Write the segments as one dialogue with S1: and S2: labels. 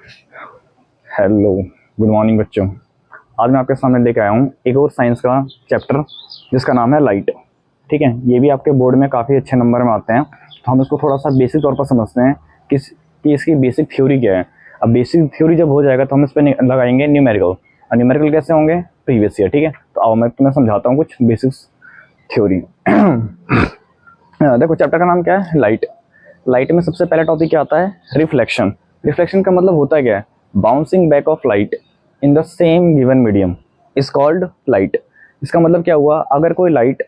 S1: Hello, good morning बच्चों। आज मैं आपके सामने लेके आया हूँ एक और साइंस का चैप्टर जिसका नाम है लाइट। ठीक है, ये भी आपके बोर्ड में काफ़ी अच्छे नंबर में आते हैं, तो हम इसको थोड़ा सा बेसिक तौर पर समझते हैं कि इसकी बेसिक थ्योरी क्या है। अब बेसिक थ्योरी जब हो जाएगा तो हम इस पर लगाएंगे न्यूमेरिकल, और न्यूमेरिकल कैसे होंगे, प्रीवियस ईयर। ठीक है, तो आओ मैं तुम्हें समझाता हूँ कुछ बेसिक थ्योरी। देखो, चैप्टर का नाम क्या है, लाइट। लाइट में सबसे पहला टॉपिक क्या आता है, रिफ्लेक्शन। रिफ्लेक्शन का मतलब होता है क्या है, bouncing back of light in the same given medium is called light. इसका मतलब क्या हुआ, अगर कोई लाइट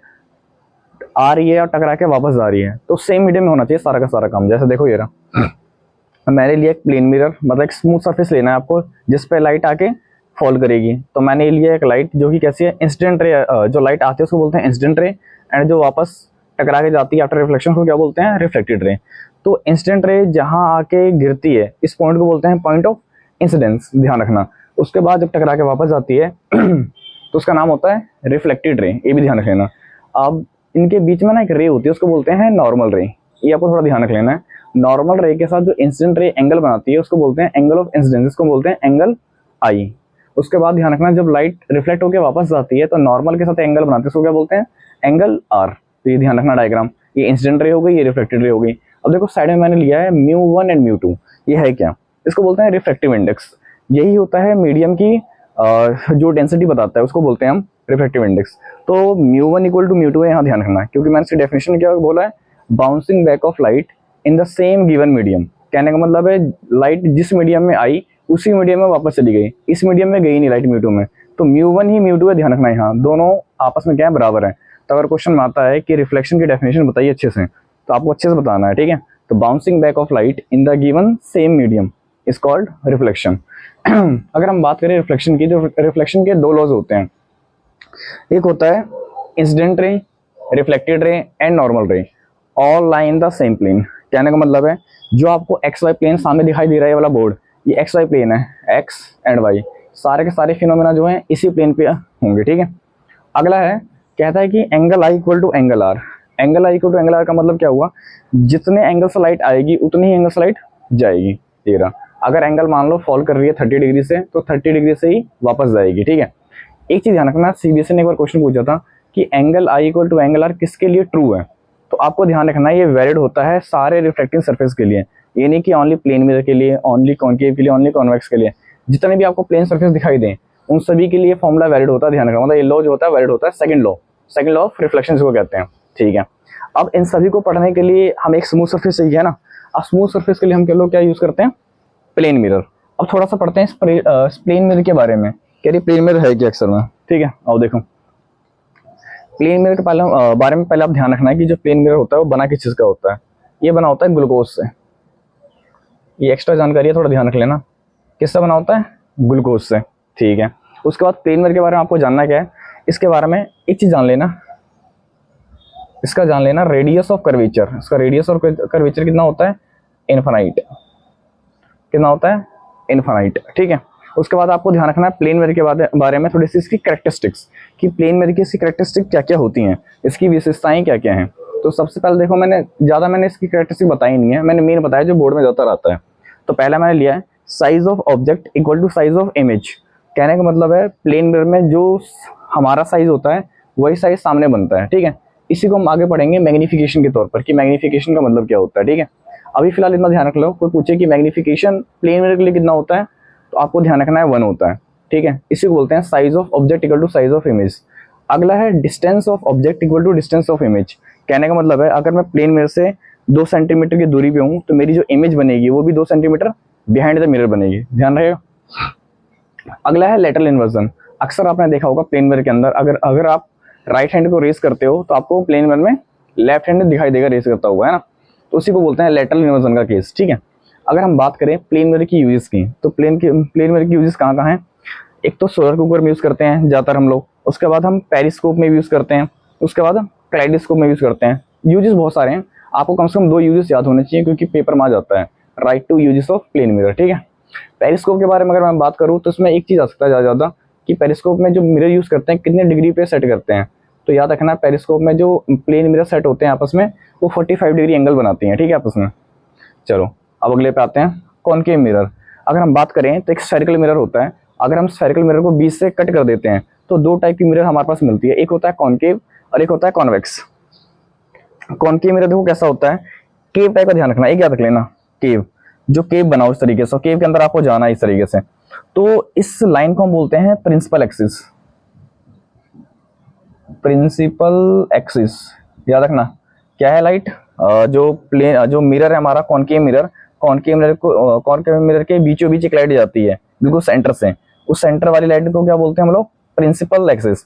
S1: आ रही है और टकरा के वापस जा रही है तो सेम मीडियम में होना चाहिए सारा का सारा काम। जैसे देखो ये रहा, मैंने लिया एक प्लेन मिरर, मतलब एक स्मूथ सरफेस लेना है आपको जिस पे लाइट आके फॉल करेगी। तो मैंने लिया एक लाइट जो कि कैसी है, इंसिडेंट रे। जो लाइट आती है उसको बोलते हैं इंसिडेंट रे, एंड जो वापस टकरा के जाती है आफ्टर रिफ्लेक्शन को क्या बोलते हैं, रिफ्लेक्टेड रे। तो इंसिडेंट रे जहाँ आके गिरती है इस पॉइंट को बोलते हैं पॉइंट ऑफ इंसिडेंस, ध्यान रखना। उसके बाद जब टकरा के वापस जाती है तो उसका नाम होता है रिफ्लेक्टेड रे, ये भी ध्यान रख लेना। अब इनके बीच में ना एक रे होती है उसको बोलते हैं नॉर्मल रे, ये आपको थोड़ा ध्यान रख लेना है। नॉर्मल रे के साथ जो इंसिडेंट रे एंगल बनाती है उसको बोलते हैं एंगल ऑफ इंसिडेंस, इसको बोलते हैं एंगल आई। उसके बाद ध्यान रखना, जब लाइट रिफ्लेक्ट होकर वापस जाती है तो नॉर्मल के साथ एंगल बनाते हैं, उसको क्या बोलते हैं, एंगल आर। तो ये ध्यान रखना डायग्राम, ये इंसिडेंट रे हो गई, ये रिफ्लेक्टेड रे हो गई। अब देखो साइड में मैंने लिया है μ1 एंड μ2, ये है क्या, इसको बोलते हैं रिफ्लेक्टिव इंडेक्स। यही होता है मीडियम की जो डेंसिटी बताता है उसको बोलते हैं हम रिफ्लेक्टिव इंडेक्स। तो μ1 इक्वल टू μ2 है, यहाँ ध्यान रखना, क्योंकि मैंने इसकी डेफिनेशन क्या बोला है, bouncing back of light in the same given medium. कहने का मतलब है लाइट जिस मीडियम में आई उसी मीडियम में वापस चली गई, इस मीडियम में गई नहीं लाइट μ2 में, तो μ1 ही μ2 है, ध्यान रखना। यहाँ दोनों आपस में क्या है, बराबर है। तो अगर क्वेश्चन में आता है कि रिफ्लेक्शन की डेफिनेशन बताइए अच्छे से, तो आपको अच्छे से बताना है, ठीक है। तो bouncing back of light in the given same medium is called reflection. अगर हम बात करें रिफ्लेक्शन की, तो रिफ्लेक्शन के दो लॉज होते हैं, एक होता है incident ray, reflected ray and normal ray, all lie in the same plane. कहने का मतलब है जो आपको एक्स वाई प्लेन सामने दिखाई दे रहा है, ये वाला बोर्ड, ये एक्स वाई प्लेन है, एक्स एंड वाई, सारे के सारे फिनोमेना जो हैं इसी प्लेन पे होंगे, ठीक है। अगला है, कहता है कि angle I equal to angle R. Angle I equal to angle R का मतलब क्या हुआ, जितने एंगल से लाइट आएगी उतनी ही एंगल से लाइट जाएगी। ये रहा, अगर एंगल मान लो फॉल कर रही है 30 डिग्री से, तो 30 डिग्री से ही वापस जाएगी, ठीक है। एक चीज ध्यान रखना, सीबीएसई ने एक बार क्वेश्चन पूछा था कि angle I equal to angle R किसके लिए ट्रू है, तो आपको ध्यान रखना ये वैलिड होता है सारे रिफ्लेक्टिंग सरफेस के लिए, ये नहीं कि ओनली प्लेन मिरर के लिए, ओनली कॉन्केव के लिए, ओनली कॉन्वेक्स के लिए। जितने भी आपको प्लेन सरफेस दिखाई दें उन सभी के लिए फॉर्मूला वैलिड होता है, ध्यान रखना। मतलब ये लॉ जो होता है वैलिड होता है, सेकंड लॉ ऑफ रिफ्लेक्शन को कहते हैं, ठीक है। अब इन सभी को पढ़ने के लिए हम एक स्मूथ सरफेस चाहिए है ना। अब स्मूथ सरफेस के लिए हम क्या यूज करते हैं, प्लेन मिरर। अब थोड़ा सा पढ़ते हैं इस प्लेन मिरर के बारे में, कह रही प्लेन मिरर है क्या अक्सर में, ठीक है। अब देखो प्लेन मिरर के बारे में पहले आप ध्यान रखना है कि जो प्लेन मिरर होता है वो बना किस चीज का होता है, ये बना होता है ग्लूकोज से। ये एक्स्ट्रा जानकारी है, थोड़ा ध्यान रख लेना, किससे बना होता है, ग्लूकोज से, ठीक है। उसके बाद प्लेन मिरर के बारे में आपको जानना क्या है, इसके बारे में एक चीज जान लेना, इसका जान लेना रेडियस ऑफ कर्वेचर। इसका रेडियस ऑफ कर्वेचर कितना होता है, इनफाइनाइट, कितना होता है, इनफाइनाइट, ठीक है। उसके बाद आपको ध्यान रखना है प्लेन मिरर के बारे में थोड़ी सी इसकी कैरेक्टरिस्टिक्स, कि प्लेन मिरर की इसकी कैरेक्टरिस्टिक क्या क्या होती हैं, इसकी विशेषताएं क्या क्या हैं। तो सबसे पहले देखो, मैंने इसकी कैरेक्टरिस्टिक बताई नहीं है, मैंने मेन बताया जो बोर्ड में ज्यादातर आता है। तो पहला मैंने लिया है size of object equal to size of image. कहने का मतलब है प्लेन मिरर में जो हमारा साइज होता है वही साइज सामने बनता है, ठीक है। इसी को हम आगे पढ़ेंगे मैग्निफिकेशन के तौर पर, कि मैग्निफिकेशन का मतलब क्या होता है, ठीक है। अभी फिलहाल इतना ध्यान रख लो, कोई पूछे कि मैग्निफिकेशन प्लेन मिरर के लिए कितना होता है, तो आपको ध्यान रखना है 1 होता है, ठीक है। इसी को बोलते हैं size of object equal to size of image. अगला है distance of object equal to distance of image. कहने का मतलब है अगर मैं प्लेन मिरर से 2 सेंटीमीटर की दूरी पे हूँ तो मेरी जो इमेज बनेगी वो भी 2 सेंटीमीटर बिहाइंड द मिरर बनेगी, ध्यान रहेगा। अगला है लेटरल इन्वर्जन। अक्सर आपने देखा होगा प्लेन मिरर के अंदर अगर आप राइट हैंड को रेस करते हो तो आपको प्लेन मिरर में लेफ्ट हैंड दिखाई देगा रेस करता हुआ, है ना। तो उसी को बोलते हैं लेटरल इन्वर्जन का केस, ठीक है। अगर हम बात करें प्लेन मिरर की यूजेस की, तो प्लेन मिरर की यूजेस कहाँ कहाँ हैं, एक तो सोलर कुकर में यूज करते हैं ज़्यादातर हम लोग, उसके बाद हम पेरिस्कोप में भी यूज करते हैं, उसके बाद क्लाइडोस्कोप में यूज करते हैं। यूजेस बहुत सारे हैं, आपको कम से कम 2 यूजेस याद होने चाहिए क्योंकि पेपर में आ जाता है, right to uses of plane mirror, ठीक है। पेरिस्कोप के बारे में अगर मैं बात करूँ तो इसमें एक चीज़ आ सकता है ज़्यादा कि पेरिस्कोप में जो मिरर यूज करते हैं कितने डिग्री पे सेट करते हैं। तो याद रखना पेरिस्कोप में जो प्लेन मिरर सेट होते हैं आपस में वो 45 डिग्री एंगल बनाती हैं, ठीक है, आपस में। चलो अब अगले पे आते हैं, कॉनकेव मिरर। अगर हम बात करें तो एक स्फेरिकल मिरर होता है, अगर हम स्फेरिकल मिरर को बीच से कट कर देते हैं तो दो टाइप की मिरर हमारे पास मिलती है, एक होता है कॉनकेव और एक होता है कॉन्वेक्स। कॉनकेव मिरर देखो कैसा होता है, केव टाइप का ध्यान रखना, एक याद रख लेना, केव, जो केव बनाओ इस तरीके से, केव के अंदर आपको जाना है इस तरीके से। तो इस लाइन को हम बोलते हैं प्रिंसिपल एक्सिस, प्रिंसिपल एक्सिस, याद रखना। क्या है लाइट, जो प्लेन, जो मिरर है हमारा कॉनकेव मिरर, कॉनकेव मिरर के बीचों बीच एक लाइट जाती है बिल्कुल सेंटर से, उस सेंटर वाली लाइट को क्या बोलते हैं हम लोग, प्रिंसिपल एक्सिस।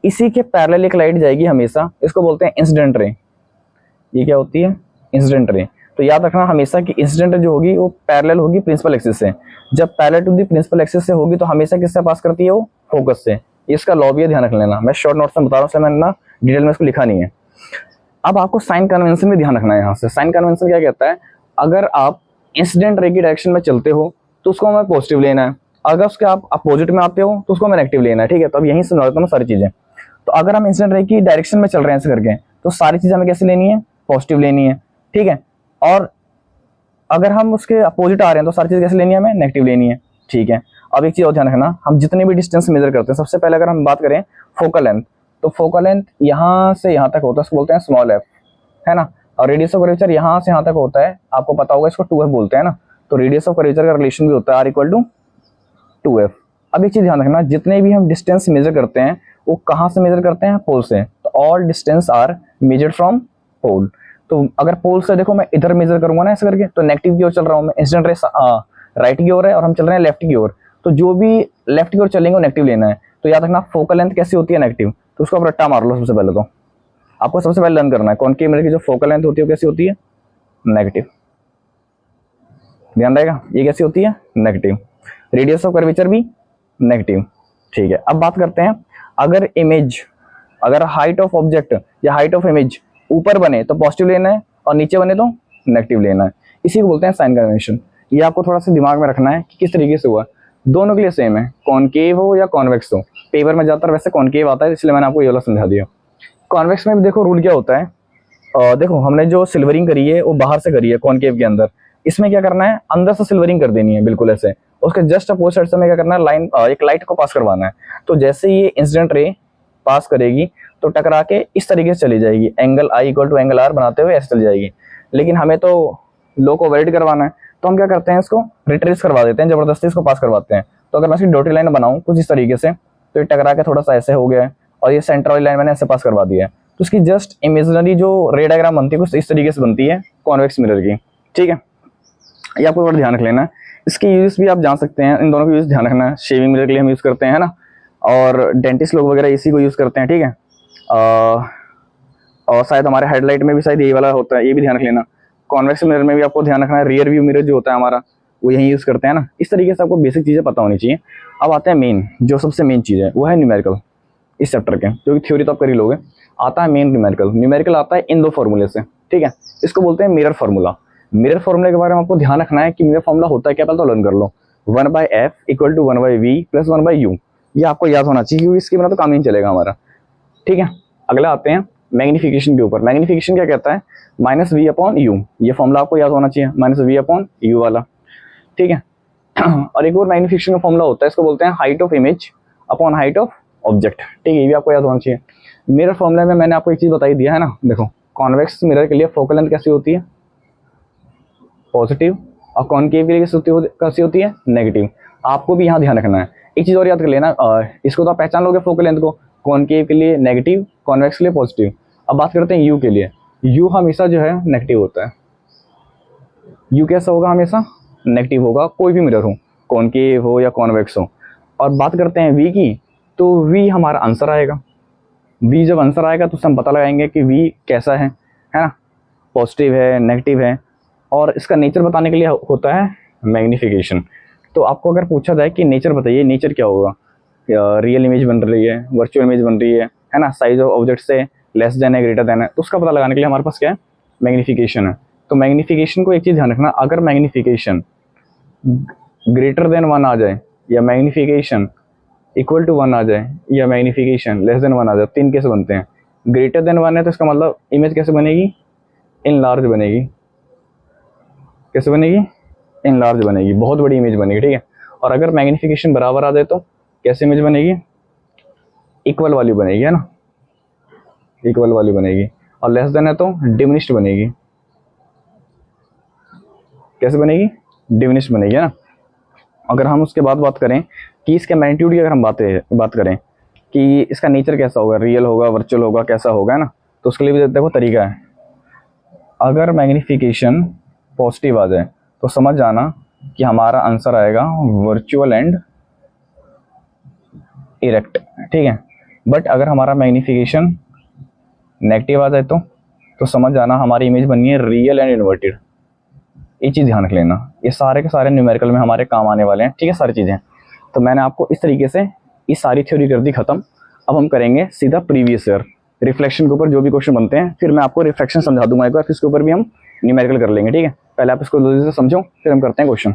S1: इसी के पैरेलल एक लाइट जाएगी हमेशा, इसको बोलते हैं इंसिडेंट रे। ये क्या होती है, इंसिडेंट रे। तो याद रखना हमेशा कि इंसिडेंट जो होगी वो पैरेलल होगी प्रिंसिपल एक्सिस से, जब parallel to the principal axis से होगी तो हमेशा किससे पास करती है, वो फोकस से। इसका लॉ भी है, ध्यान रख लेना, मैं शॉर्ट नोट्स में बता रहा हूँ, इसलिए मैंने ना डिटेल में इसको लिखा नहीं है। अब आपको साइन कन्वेंशन में ध्यान रखना है। यहाँ से साइन कन्वेंशन क्या कहता है, अगर आप इंसिडेंट रे की डायरेक्शन में चलते हो तो उसको हमें पॉजिटिव लेना है, अगर उसके आप अपोजिट में आते हो तो उसको हमें नेगेटिव लेना है, ठीक है। तो अब यहीं समझा देता हूँ सारी चीजें। तो अगर हम इंसिडेंट रे की डायरेक्शन में चल रहे हैं ऐसे करके, तो सारी चीजें हमें कैसे लेनी है, पॉजिटिव लेनी है, ठीक है। और अगर हम उसके अपोजिट आ रहे हैं तो सारी चीज कैसे लेनी है, हमें नेगेटिव लेनी है, ठीक है। अब एक चीज और ध्यान रखना, हम जितने भी डिस्टेंस मेजर करते हैं, सबसे पहले अगर हम बात करें फोकल लेंथ, तो फोकल लेंथ यहाँ से यहाँ तक होता है, उसको बोलते हैं स्मॉल एफ, है ना। और रेडियस ऑफ कर्वेचर यहाँ से यहाँ तक होता है, आपको पता होगा, इसको 2f बोलते हैं ना। तो रेडियस ऑफ कर्वेचर का रिलेशन भी होता है r इक्वल टू 2f। अब एक चीज ध्यान रखना, जितने भी हम डिस्टेंस मेजर करते हैं वो कहाँ से मेजर करते हैं, पोल से। तो all distance are measured from pole. तो अगर पोल से देखो मैं इधर मेजर करूंगा ना ऐसे करके, तो नेगेटिव की ओर चल रहा हूँ मैं, इंसिडेंट रे राइट की ओर है और हम चल रहे हैं लेफ्ट की ओर, तो जो भी लेफ्ट की ओर चलेंगे वो नेगेटिव लेना है। तो याद रखना फोकल लेंथ कैसी होती है, नेगेटिव। तो उसको आप रट्टा मार लो, सबसे पहले तो आपको सबसे पहले लर्न करना है कॉनकेव मिरर की जो फोकल लेंथ होती है वो कैसी होती है, नेगेटिव। ध्यान रहेगा, ये कैसी होती है, नेगेटिव। रेडियस ऑफ कर्वेचर भी नेगेटिव, ठीक है। अब बात करते हैं, अगर इमेज, अगर हाइट ऑफ ऑब्जेक्ट या हाइट ऑफ इमेज ऊपर बने तो पॉजिटिव लेना है और नीचे बने तो नेगेटिव लेना है, इसी को बोलते हैं साइन कन्वेंशन। ये आपको थोड़ा सा दिमाग में रखना है कि किस तरीके से हुआ, दोनों के लिए सेम है, कॉनकेव हो या कॉन्वेक्स हो। पेपर में ज्यादातर वैसे कॉनकेव आता है, इसलिए मैंने आपको ये वाला समझा दिया। कॉन्वेक्स में भी देखो रूल क्या होता है, देखो हमने जो सिल्वरिंग करी है वो बाहर से करी है कॉनकेव के अंदर, इसमें क्या करना है, अंदर से सिल्वरिंग कर देनी है बिल्कुल ऐसे, उसके जस्ट अपोजिट साइड से हमें क्या करना है, लाइन एक लाइट को पास करवाना है। तो जैसे ये इंसिडेंट रे पास करेगी तो टकरा के इस तरीके से चली जाएगी, angle I equal to angle R बनाते हुए ऐसे चली जाएगी। लेकिन हमें तो लो को वैलिड करवाना है, तो हम क्या करते हैं, इसको रिट्रेस करवा देते हैं, जबरदस्ती इसको पास करवाते हैं। तो अगर मैं इसकी डॉटेड लाइन बनाऊं कुछ इस तरीके से, तो ये टकरा के थोड़ा सा ऐसे हो गया है, और ये सेंटर वाली लाइन मैंने ऐसे पास करवा दिया है। तो इसकी जस्ट इमेजिनरी जो रे डायग्राम बनती है कुछ इस तरीके से बनती है कॉन्वेक्स मिरर की, ठीक है। ये आपको थोड़ा ध्यान रख लेना है। इसके यूज भी आप जान सकते हैं, इन दोनों का यूज ध्यान रखना है। शेविंग मिरर के लिए हम यूज करते हैं ना, और डेंटिस्ट लोग वगैरह इसी को यूज करते हैं, ठीक है। और शायद हमारे हेडलाइट में भी शायद यही वाला होता है, ये भी ध्यान रख लेना। कॉन्वेक्स मिरर में भी आपको ध्यान रखना है, रियर व्यू मिरर जो होता है हमारा वो यही यूज करते हैं ना। इस तरीके से आपको बेसिक चीजें पता होनी चाहिए। अब आते हैं मेन, जो सबसे मेन चीज है वो है न्यूमेरिकल। इस चैप्टर के जो कि थ्योरी तो आप कर ही लोगे, आता है मेन न्यूमेरिकल। न्यूमेरिकल आता है इन दो फॉर्मूले से, ठीक है। इसको बोलते हैं मिरर फार्मूला। मिरर फार्मूले के बारे में आपको ध्यान रखना है कि मिरर फार्मूला होता है क्या, पहले तो लर्न कर लो। 1/f equal to 1/v plus 1/u, ये आपको याद होना चाहिए क्योंकि इसके बिना तो काम नहीं चलेगा हमारा, ठीक है। अगला आते हैं मैग्निफिकेशन के ऊपर। मैग्निफिकेशन क्या कहता है, -v/u, ये फॉर्मूला आपको याद होना चाहिए, -v/u वाला, ठीक है। और एक और मैग्निफिकेशन का फॉर्मूला होता है, इसको बोलते हैं height of image upon height of object, ठीक है। ये भी आपको याद होना चाहिए। मिरर फॉर्मूले में मैंने आपको एक चीज बताई दिया है ना, देखो कॉन्वेक्स मिरर के लिए फोकल लेंथ कैसी होती है, पॉजिटिव, और कॉनकेव के लिए कैसी होती है, नेगेटिव। आपको भी यहाँ ध्यान रखना है। एक चीज और याद कर लेना, इसको तो आप पहचान लोगे फोकल लेंथ को, कॉनकेव के लिए नेगेटिव, कॉन्वेक्स के लिए पॉजिटिव। अब बात करते हैं यू के लिए। यू हमेशा जो है नेगेटिव होता है, यू कैसा होगा, हमेशा नेगेटिव होगा, कोई भी मिरर हो, कॉनकेव हो या कॉन्वेक्स हो। और बात करते हैं वी की, तो वी हमारा आंसर आएगा। वी जब आंसर आएगा तो उससे हम पता लगाएंगे कि वी कैसा है ना, पॉजिटिव है, नेगेटिव है। और इसका नेचर बताने के लिए होता है मैग्निफिकेशन। तो आपको अगर पूछा जाए कि नेचर बताइए, नेचर क्या होगा, रियल इमेज बन रही है, वर्चुअल इमेज बन रही है ना, साइज ऑफ ऑब्जेक्ट से लेस देन है, ग्रेटर देन है, तो उसका पता लगाने के लिए हमारे पास क्या है, मैग्निफिकेशन है। तो मैग्निफिकेशन को एक चीज़ ध्यान रखना, अगर मैग्निफिकेशन ग्रेटर देन 1 आ जाए, या मैग्निफिकेशन इक्वल टू 1 आ जाए, या मैग्निफिकेशन लेस देन 1 आ जाए, 3 कैसे बनते हैं, ग्रेटर देन 1 है तो इसका मतलब इमेज कैसे बनेगी, इन लार्ज बनेगी। कैसे बनेगी, इनलार्ज बनेगी, बहुत बड़ी इमेज बनेगी, ठीक है। और अगर मैग्नीफिकेशन बराबर आ जाए तो कैसी इमेज बनेगी, इक्वल वाली बनेगी, है ना, इक्वल वाली बनेगी। और लेस देन है तो डिमिनिश्ड बनेगी, कैसे बनेगी, डिमिनिश्ड बनेगी, है ना। अगर हम उसके बाद बात करें कि इसके मैग्नीट्यूड की, अगर हम बात करें कि इसका नेचर कैसा होगा, रियल होगा, वर्चुअल होगा, कैसा होगा, है ना, तो उसके लिए भी देखो तरीका है। अगर मैग्नीफिकेशन पॉजिटिव आ जाए तो समझ जाना कि हमारा आंसर आएगा वर्चुअल एंड इरेक्ट, ठीक है। बट अगर हमारा मैग्नीफिकेशन नेगेटिव आ जाए तो समझ जाना हमारी इमेज बननी है रियल एंड इन्वर्टेड। ये चीज़ ध्यान रख लेना, ये सारे के सारे न्यूमेरिकल में हमारे काम आने वाले हैं, ठीक है, सारी चीज़ें। तो मैंने आपको इस तरीके से ये सारी थ्योरी कर दी खत्म। अब हम करेंगे सीधा प्रीवियस ईयर रिफ्लेक्शन के ऊपर जो भी क्वेश्चन बनते हैं, फिर मैं आपको रिफ्लेक्शन समझा दूंगा एक बार, फिर इसके ऊपर भी हम न्यूमेरिकल कर लेंगे, ठीक है। पहले आप इसको जल्दी से समझो, फिर हम करते हैं क्वेश्चन।